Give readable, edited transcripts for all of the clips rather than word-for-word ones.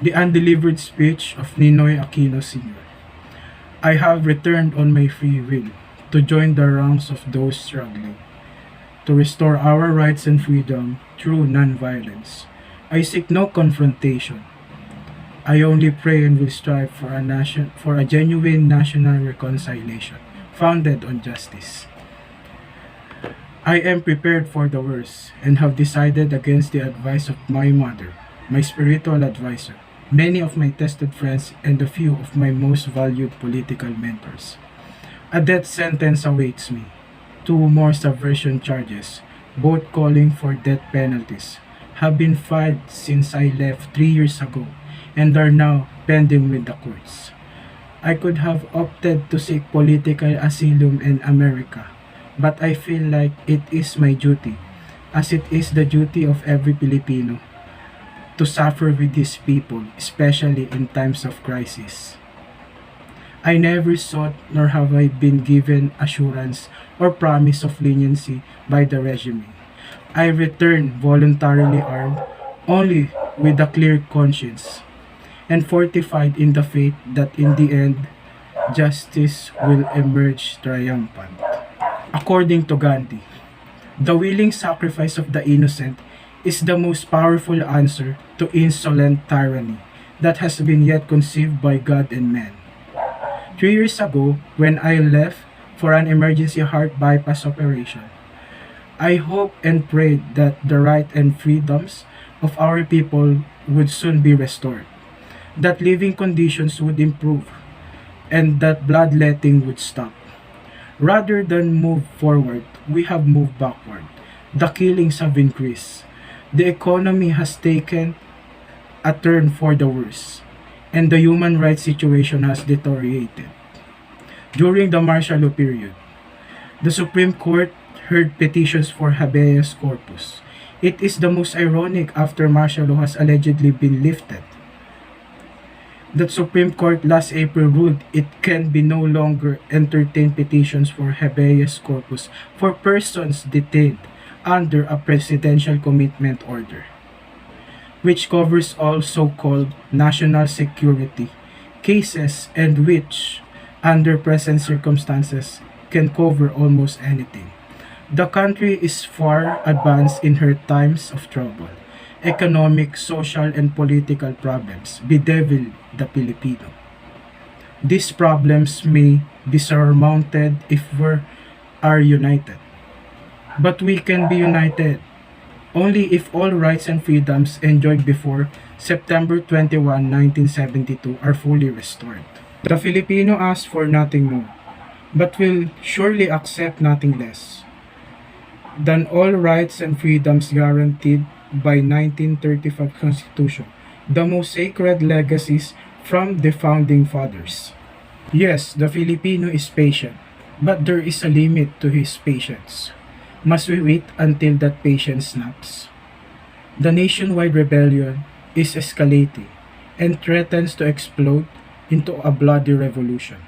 The Undelivered Speech of Ninoy Aquino Sr. I have returned on my free will to join the ranks of those struggling to restore our rights and freedom through nonviolence. I seek no confrontation. I only pray and will strive for a genuine national reconciliation founded on justice. I am prepared for the worst and have decided against the advice of my mother, my spiritual advisor, many of my tested friends, and a few of my most valued political mentors. A death sentence awaits me. Two more subversion charges, both calling for death penalties, have been filed since I left 3 years ago and are now pending with the courts. I could have opted to seek political asylum in America, but I feel like it is my duty, as it is the duty of every Filipino, to suffer with these people, especially in times of crisis. I never sought nor have I been given assurance or promise of leniency by the regime. I return voluntarily armed, only with a clear conscience, and fortified in the faith that in the end, justice will emerge triumphant. According to Gandhi, the willing sacrifice of the innocent is the most powerful answer to insolent tyranny that has been yet conceived by God and man. 3 years ago, when I left for an emergency heart bypass operation, I hoped and prayed that the right and freedoms of our people would soon be restored, that living conditions would improve, and that bloodletting would stop. Rather than move forward, we have moved backward. The killings have increased. The economy has taken a turn for the worse, and the human rights situation has deteriorated. During the martial law period, the Supreme Court heard petitions for habeas corpus. It is the most ironic after martial law has allegedly been lifted. The Supreme Court last April ruled it can be no longer entertain petitions for habeas corpus for persons detained under a presidential commitment order, which covers all so-called national security cases and which, under present circumstances, can cover almost anything. The country is far advanced in her times of trouble. Economic, social, and political problems bedevil the Filipino. These problems may be surmounted if we are united. But we can be united only if all rights and freedoms enjoyed before September 21, 1972 are fully restored. The Filipino asks for nothing more, but will surely accept nothing less than all rights and freedoms guaranteed by 1935 Constitution, the most sacred legacies from the founding fathers. Yes, the Filipino is patient, but there is a limit to his patience. Must we wait until that patience snaps? The nationwide rebellion is escalating and threatens to explode into a bloody revolution.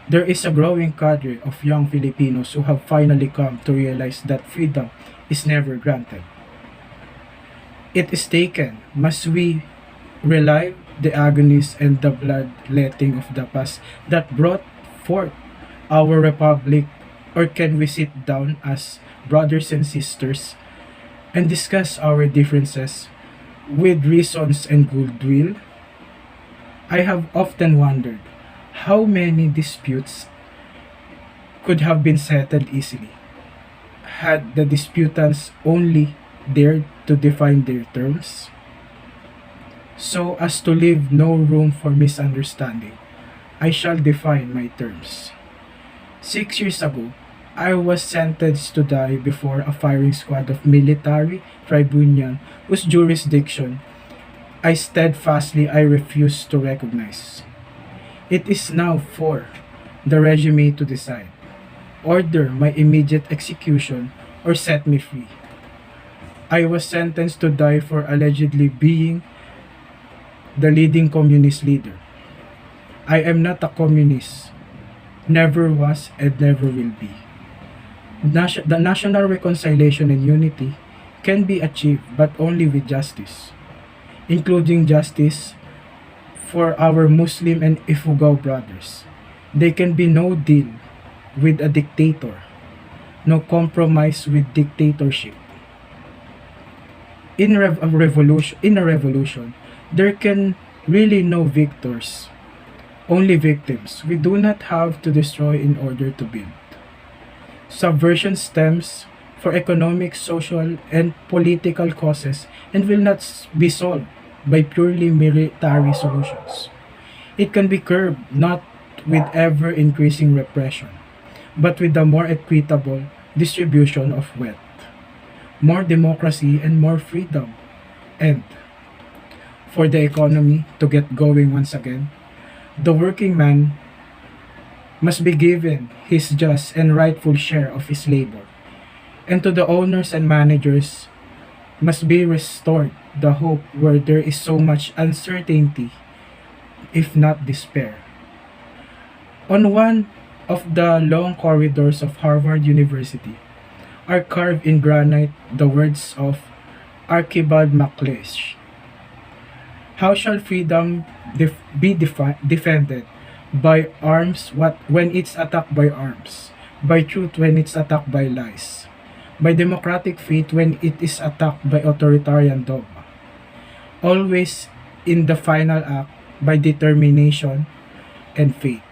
There is a growing cadre of young Filipinos who have finally come to realize that freedom is never granted. It is taken. Must we relive the agonies and the bloodletting of the past that brought forth our republic, or can we sit down as brothers and sisters and discuss our differences with reasons and goodwill? I have often wondered how many disputes could have been settled easily had the disputants only dared to define their terms, so as to leave no room for misunderstanding. I shall define my terms. 6 years ago, I was sentenced to die before a firing squad of military tribunal whose jurisdiction I refuse to recognize. It is now for the regime to decide, order my immediate execution, or set me free. I was sentenced to die for allegedly being the leading communist leader. I am not a communist, never was and never will be. The national reconciliation and unity can be achieved but only with justice, including justice for our Muslim and Ifugao brothers. There can be no deal with a dictator, no compromise with dictatorship. In a revolution, there can really no victors, only victims. We do not have to destroy in order to build. Subversion stems for economic, social, and political causes and will not be solved by purely military solutions. It can be curbed not with ever increasing repression, but with a more equitable distribution of wealth, more democracy, and more freedom. And for the economy to get going once again, the working man must be given his just and rightful share of his labor, and to the owners and managers must be restored the hope where there is so much uncertainty, if not despair. On one of the long corridors of Harvard University are carved in granite the words of Archibald MacLeish. How shall freedom be defended? By arms when it's attacked by arms, by truth when it's attacked by lies, by democratic faith when it is attacked by authoritarian dogma. Always in the final act by determination and faith.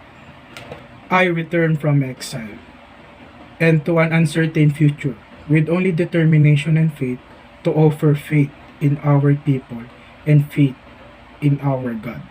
I return from exile and to an uncertain future with only determination and faith to offer faith in our people and faith in our God.